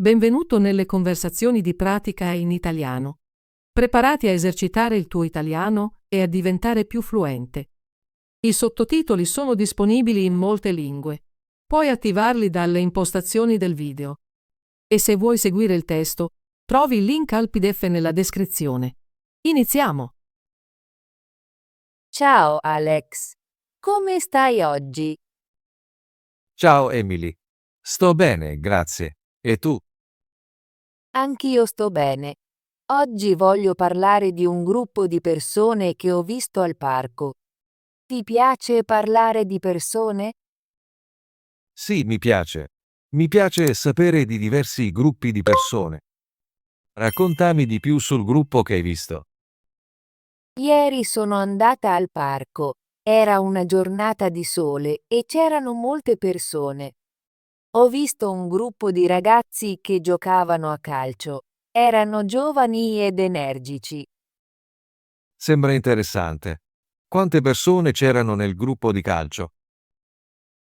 Benvenuto nelle conversazioni di pratica in italiano. Preparati a esercitare il tuo italiano e a diventare più fluente. I sottotitoli sono disponibili in molte lingue. Puoi attivarli dalle impostazioni del video. E se vuoi seguire il testo, trovi il link al PDF nella descrizione. Iniziamo! Ciao Alex, come stai oggi? Ciao Emily. Sto bene, grazie. E tu? Anch'io sto bene. Oggi voglio parlare di un gruppo di persone che ho visto al parco. Ti piace parlare di persone? Sì, mi piace. Mi piace sapere di diversi gruppi di persone. Raccontami di più sul gruppo che hai visto. Ieri sono andata al parco. Era una giornata di sole e c'erano molte persone. Ho visto un gruppo di ragazzi che giocavano a calcio. Erano giovani ed energici. Sembra interessante. Quante persone c'erano nel gruppo di calcio?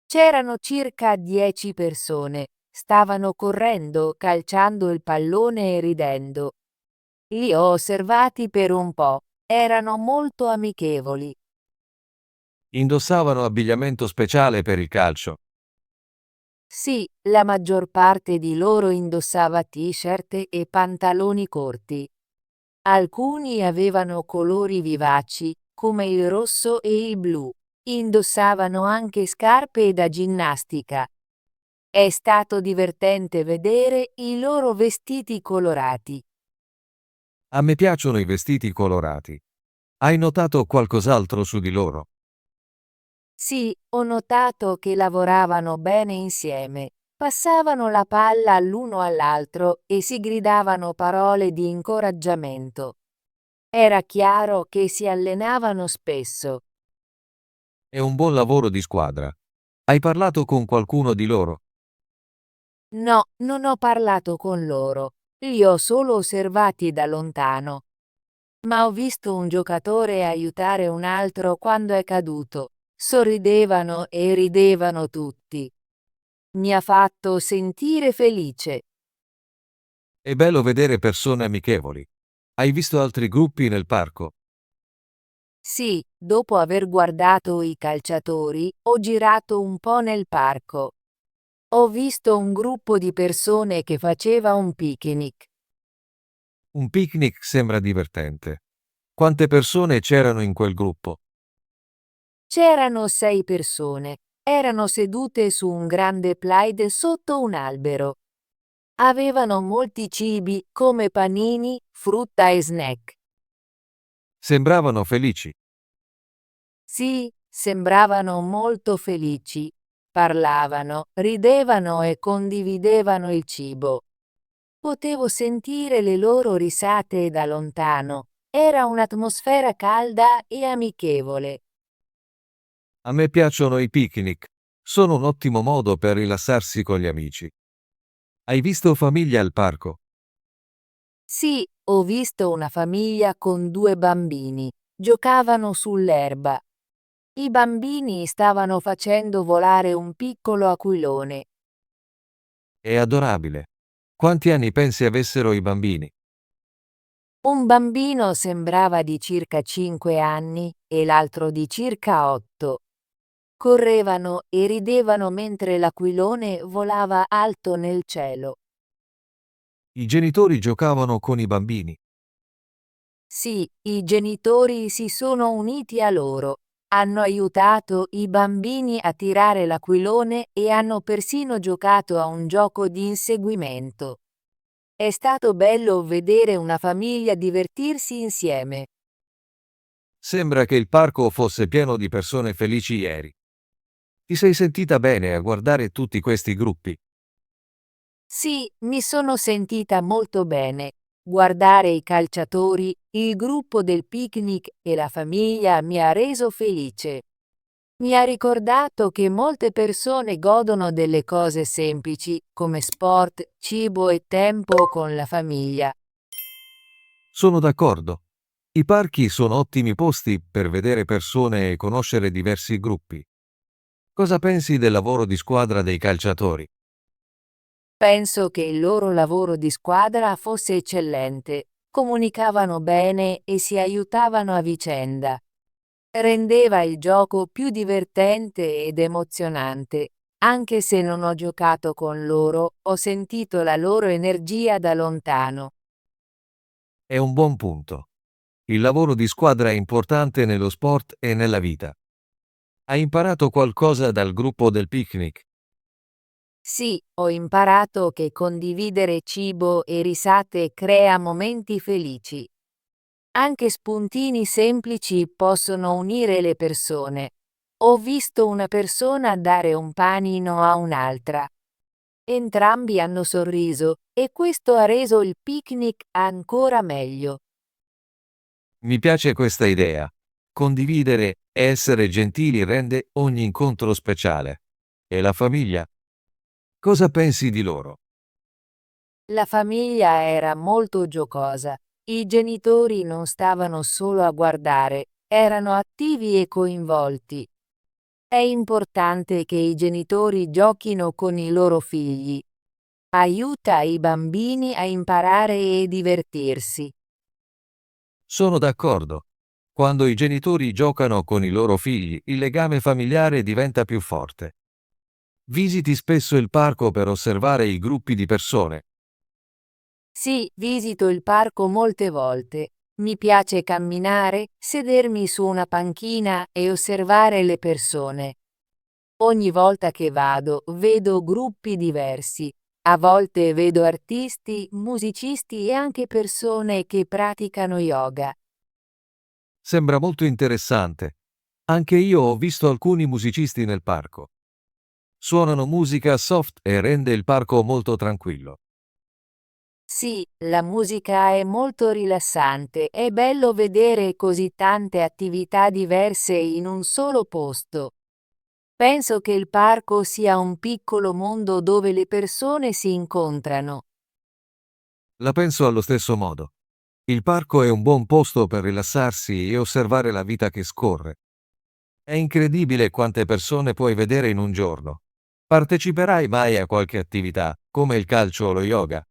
C'erano circa 10 persone. Stavano correndo, calciando il pallone e ridendo. Li ho osservati per un po'. Erano molto amichevoli. Indossavano abbigliamento speciale per il calcio. Sì, la maggior parte di loro indossava t-shirt e pantaloni corti. Alcuni avevano colori vivaci, come il rosso e il blu. Indossavano anche scarpe da ginnastica. È stato divertente vedere i loro vestiti colorati. A me piacciono i vestiti colorati. Hai notato qualcos'altro su di loro? Sì, ho notato che lavoravano bene insieme. Passavano la palla l'uno all'altro e si gridavano parole di incoraggiamento. Era chiaro che si allenavano spesso. È un buon lavoro di squadra. Hai parlato con qualcuno di loro? No, non ho parlato con loro. Li ho solo osservati da lontano. Ma ho visto un giocatore aiutare un altro quando è caduto. Sorridevano e ridevano tutti. Mi ha fatto sentire felice. È bello vedere persone amichevoli. Hai visto altri gruppi nel parco? Sì, dopo aver guardato i calciatori, ho girato un po' nel parco. Ho visto un gruppo di persone che faceva un picnic. Un picnic sembra divertente. Quante persone c'erano in quel gruppo? C'erano 6 persone. Erano sedute su un grande plaid sotto un albero. Avevano molti cibi, come panini, frutta e snack. Sembravano felici. Sì, sembravano molto felici. Parlavano, ridevano e condividevano il cibo. Potevo sentire le loro risate da lontano. Era un'atmosfera calda e amichevole. A me piacciono i picnic. Sono un ottimo modo per rilassarsi con gli amici. Hai visto famiglie al parco? Sì, ho visto una famiglia con 2 bambini. Giocavano sull'erba. I bambini stavano facendo volare un piccolo aquilone. È adorabile. Quanti anni pensi avessero i bambini? Un bambino sembrava di circa 5 anni e l'altro di circa 8. Correvano e ridevano mentre l'aquilone volava alto nel cielo. I genitori giocavano con i bambini. Sì, i genitori si sono uniti a loro. Hanno aiutato i bambini a tirare l'aquilone e hanno persino giocato a un gioco di inseguimento. È stato bello vedere una famiglia divertirsi insieme. Sembra che il parco fosse pieno di persone felici ieri. Ti sei sentita bene a guardare tutti questi gruppi? Sì, mi sono sentita molto bene. Guardare i calciatori, il gruppo del picnic e la famiglia mi ha reso felice. Mi ha ricordato che molte persone godono delle cose semplici, come sport, cibo e tempo con la famiglia. Sono d'accordo. I parchi sono ottimi posti per vedere persone e conoscere diversi gruppi. Cosa pensi del lavoro di squadra dei calciatori? Penso che il loro lavoro di squadra fosse eccellente, comunicavano bene e si aiutavano a vicenda. Rendeva il gioco più divertente ed emozionante. Anche se non ho giocato con loro, ho sentito la loro energia da lontano. È un buon punto. Il lavoro di squadra è importante nello sport e nella vita. Hai imparato qualcosa dal gruppo del picnic? Sì, ho imparato che condividere cibo e risate crea momenti felici. Anche spuntini semplici possono unire le persone. Ho visto una persona dare un panino a un'altra. Entrambi hanno sorriso, e questo ha reso il picnic ancora meglio. Mi piace questa idea. Condividere e essere gentili rende ogni incontro speciale. E la famiglia? Cosa pensi di loro? La famiglia era molto giocosa. I genitori non stavano solo a guardare, erano attivi e coinvolti. È importante che i genitori giochino con i loro figli. Aiuta i bambini a imparare e divertirsi. Sono d'accordo. Quando i genitori giocano con i loro figli, il legame familiare diventa più forte. Visiti spesso il parco per osservare i gruppi di persone. Sì, visito il parco molte volte. Mi piace camminare, sedermi su una panchina e osservare le persone. Ogni volta che vado, vedo gruppi diversi. A volte vedo artisti, musicisti e anche persone che praticano yoga. Sembra molto interessante. Anche io ho visto alcuni musicisti nel parco. Suonano musica soft e rende il parco molto tranquillo. Sì, la musica è molto rilassante, è bello vedere così tante attività diverse in un solo posto. Penso che il parco sia un piccolo mondo dove le persone si incontrano. La penso allo stesso modo. Il parco è un buon posto per rilassarsi e osservare la vita che scorre. È incredibile quante persone puoi vedere in un giorno. Parteciperai mai a qualche attività, come il calcio o lo yoga?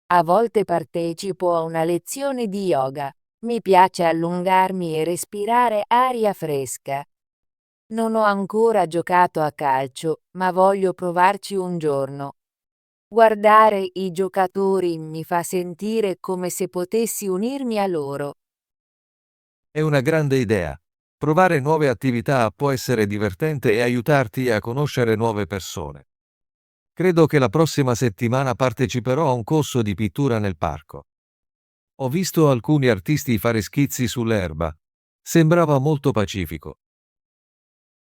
A volte partecipo a una lezione di yoga. Mi piace allungarmi e respirare aria fresca. Non ho ancora giocato a calcio, ma voglio provarci un giorno. Guardare i giocatori mi fa sentire come se potessi unirmi a loro. È una grande idea. Provare nuove attività può essere divertente e aiutarti a conoscere nuove persone. Credo che la prossima settimana parteciperò a un corso di pittura nel parco. Ho visto alcuni artisti fare schizzi sull'erba. Sembrava molto pacifico.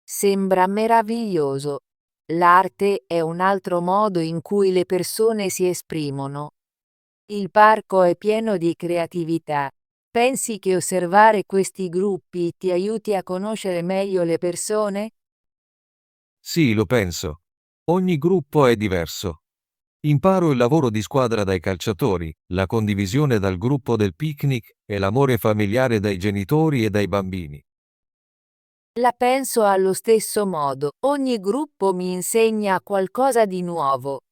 Sembra meraviglioso. L'arte è un altro modo in cui le persone si esprimono. Il parco è pieno di creatività. Pensi che osservare questi gruppi ti aiuti a conoscere meglio le persone? Sì, lo penso. Ogni gruppo è diverso. Imparo il lavoro di squadra dai calciatori, la condivisione dal gruppo del picnic e l'amore familiare dai genitori e dai bambini. La penso allo stesso modo. Ogni gruppo mi insegna qualcosa di nuovo.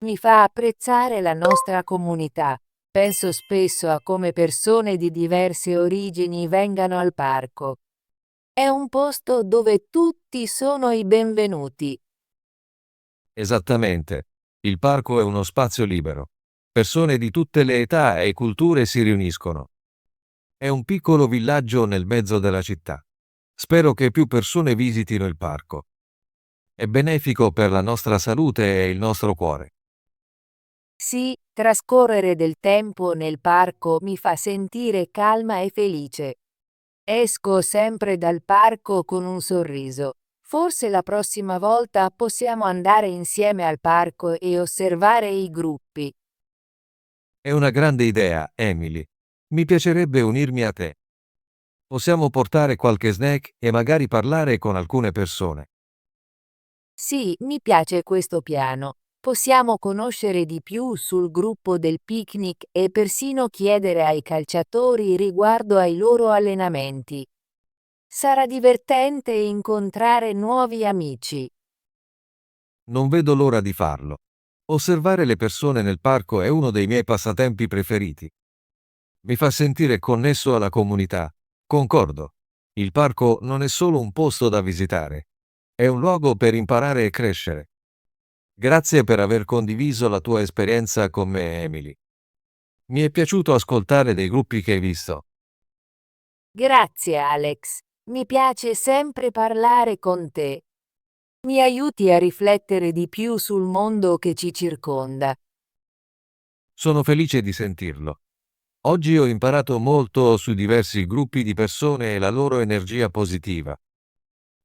Mi fa apprezzare la nostra comunità. Penso spesso a come persone di diverse origini vengano al parco. È un posto dove tutti sono i benvenuti. Esattamente. Il parco è uno spazio libero. Persone di tutte le età e culture si riuniscono. È un piccolo villaggio nel mezzo della città. Spero che più persone visitino il parco. È benefico per la nostra salute e il nostro cuore. Sì, trascorrere del tempo nel parco mi fa sentire calma e felice. Esco sempre dal parco con un sorriso. Forse la prossima volta possiamo andare insieme al parco e osservare i gruppi. È una grande idea, Emily. Mi piacerebbe unirmi a te. Possiamo portare qualche snack e magari parlare con alcune persone. Sì, mi piace questo piano. Possiamo conoscere di più sul gruppo del picnic e persino chiedere ai calciatori riguardo ai loro allenamenti. Sarà divertente incontrare nuovi amici. Non vedo l'ora di farlo. Osservare le persone nel parco è uno dei miei passatempi preferiti. Mi fa sentire connesso alla comunità. Concordo. Il parco non è solo un posto da visitare. È un luogo per imparare e crescere. Grazie per aver condiviso la tua esperienza con me, Emily. Mi è piaciuto ascoltare dei gruppi che hai visto. Grazie Alex, mi piace sempre parlare con te. Mi aiuti a riflettere di più sul mondo che ci circonda. Sono felice di sentirlo. Oggi ho imparato molto su diversi gruppi di persone e la loro energia positiva.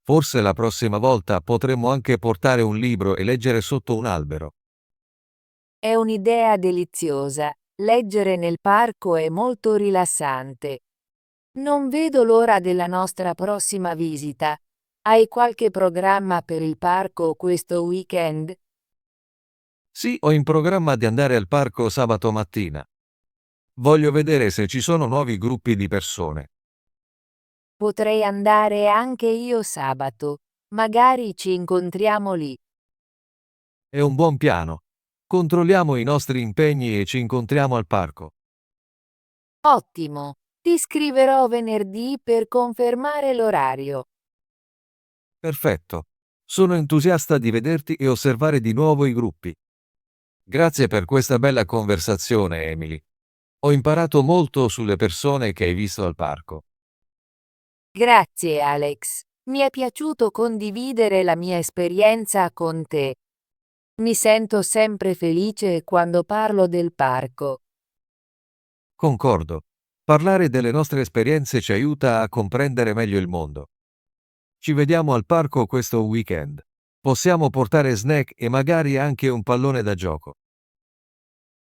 Forse la prossima volta potremmo anche portare un libro e leggere sotto un albero. È un'idea deliziosa. Leggere nel parco è molto rilassante. Non vedo l'ora della nostra prossima visita. Hai qualche programma per il parco questo weekend? Sì, ho in programma di andare al parco sabato mattina. Voglio vedere se ci sono nuovi gruppi di persone. Potrei andare anche io sabato. Magari ci incontriamo lì. È un buon piano. Controlliamo i nostri impegni e ci incontriamo al parco. Ottimo. Ti scriverò venerdì per confermare l'orario. Perfetto. Sono entusiasta di vederti e osservare di nuovo i gruppi. Grazie per questa bella conversazione, Emily. Ho imparato molto sulle persone che hai visto al parco. Grazie Alex. Mi è piaciuto condividere la mia esperienza con te. Mi sento sempre felice quando parlo del parco. Concordo. Parlare delle nostre esperienze ci aiuta a comprendere meglio il mondo. Ci vediamo al parco questo weekend. Possiamo portare snack e magari anche un pallone da gioco.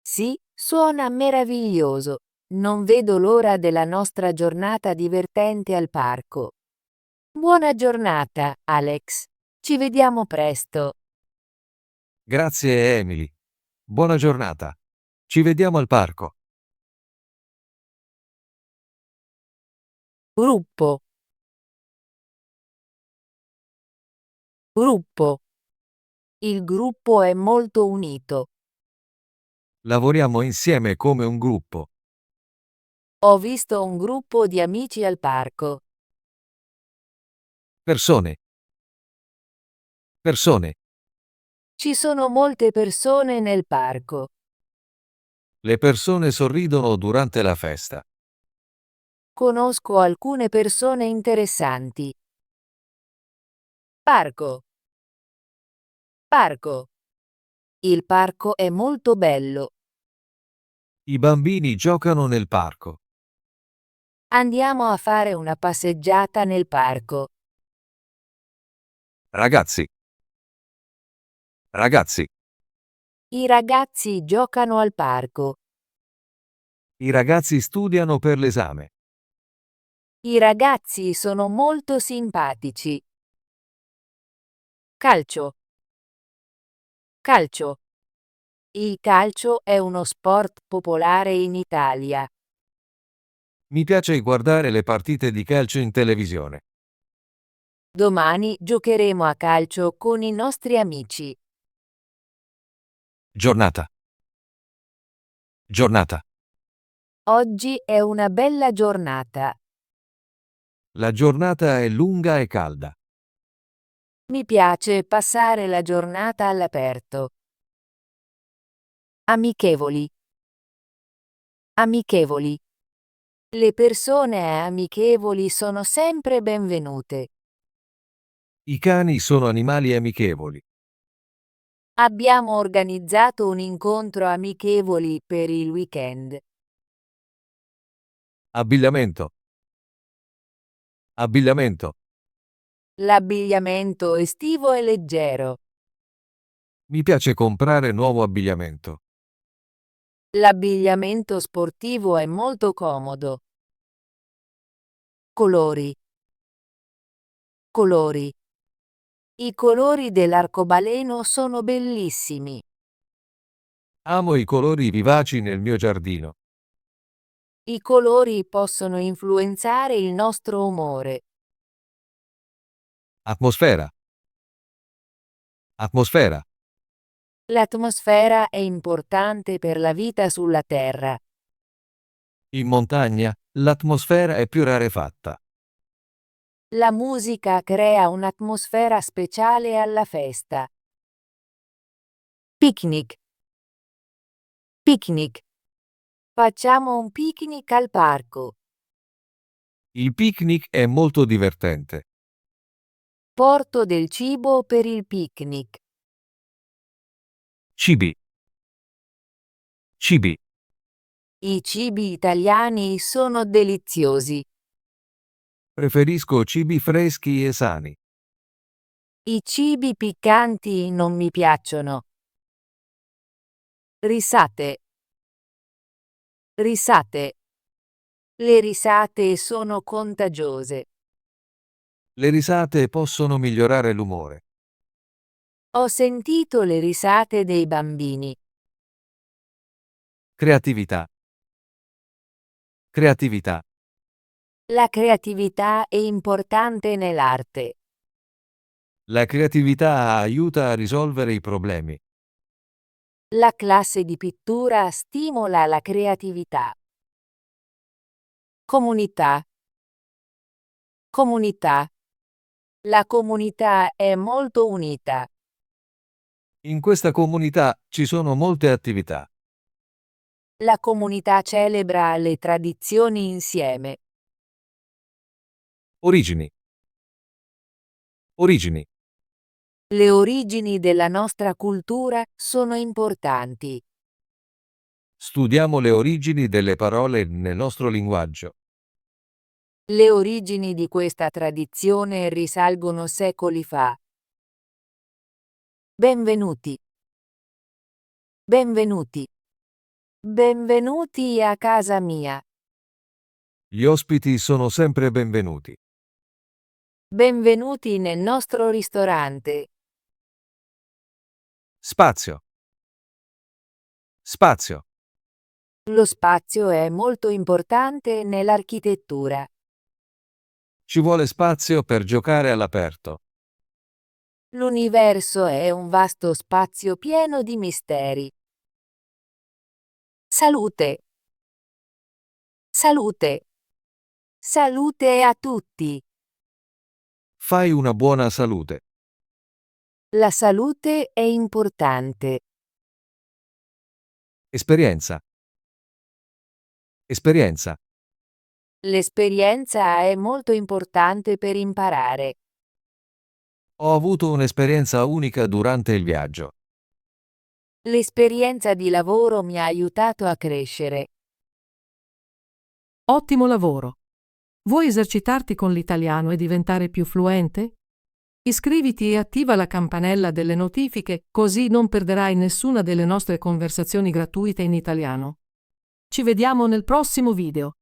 Sì, suona meraviglioso. Non vedo l'ora della nostra giornata divertente al parco. Buona giornata, Alex. Ci vediamo presto. Grazie, Emily. Buona giornata. Ci vediamo al parco. Gruppo. Gruppo. Il gruppo è molto unito. Lavoriamo insieme come un gruppo. Ho visto un gruppo di amici al parco. Persone. Persone. Ci sono molte persone nel parco. Le persone sorridono durante la festa. Conosco alcune persone interessanti. Parco. Parco. Il parco è molto bello. I bambini giocano nel parco. Andiamo a fare una passeggiata nel parco. Ragazzi. Ragazzi. I ragazzi giocano al parco. I ragazzi studiano per l'esame. I ragazzi sono molto simpatici. Calcio. Calcio. Il calcio è uno sport popolare in Italia. Mi piace guardare le partite di calcio in televisione. Domani giocheremo a calcio con i nostri amici. Giornata. Giornata. Oggi è una bella giornata. La giornata è lunga e calda. Mi piace passare la giornata all'aperto. Amichevoli. Amichevoli. Le persone amichevoli sono sempre benvenute. I cani sono animali amichevoli. Abbiamo organizzato un incontro amichevoli per il weekend. Abbigliamento. Abbigliamento. L'abbigliamento estivo è leggero. Mi piace comprare nuovo abbigliamento. L'abbigliamento sportivo è molto comodo. Colori. Colori. I colori dell'arcobaleno sono bellissimi. Amo i colori vivaci nel mio giardino. I colori possono influenzare il nostro umore. Atmosfera. Atmosfera. L'atmosfera è importante per la vita sulla Terra. In montagna, l'atmosfera è più rarefatta. La musica crea un'atmosfera speciale alla festa. Picnic. Picnic. Facciamo un picnic al parco. Il picnic è molto divertente. Porto del cibo per il picnic. Cibi. Cibi. I cibi italiani sono deliziosi. Preferisco cibi freschi e sani. I cibi piccanti non mi piacciono. Risate. Risate. Le risate sono contagiose. Le risate possono migliorare l'umore. Ho sentito le risate dei bambini. Creatività. Creatività. La creatività è importante nell'arte. La creatività aiuta a risolvere i problemi. La classe di pittura stimola la creatività. Comunità. Comunità. La comunità è molto unita. In questa comunità ci sono molte attività. La comunità celebra le tradizioni insieme. Origini. Origini. Le origini della nostra cultura sono importanti. Studiamo le origini delle parole nel nostro linguaggio. Le origini di questa tradizione risalgono secoli fa. Benvenuti. Benvenuti. Benvenuti a casa mia. Gli ospiti sono sempre benvenuti. Benvenuti nel nostro ristorante. Spazio. Spazio. Lo spazio è molto importante nell'architettura. Ci vuole spazio per giocare all'aperto. L'universo è un vasto spazio pieno di misteri. Salute. Salute. Salute a tutti. Fai una buona salute. La salute è importante. Esperienza. Esperienza. L'esperienza è molto importante per imparare. Ho avuto un'esperienza unica durante il viaggio. L'esperienza di lavoro mi ha aiutato a crescere. Ottimo lavoro! Vuoi esercitarti con l'italiano e diventare più fluente? Iscriviti e attiva la campanella delle notifiche, così non perderai nessuna delle nostre conversazioni gratuite in italiano. Ci vediamo nel prossimo video.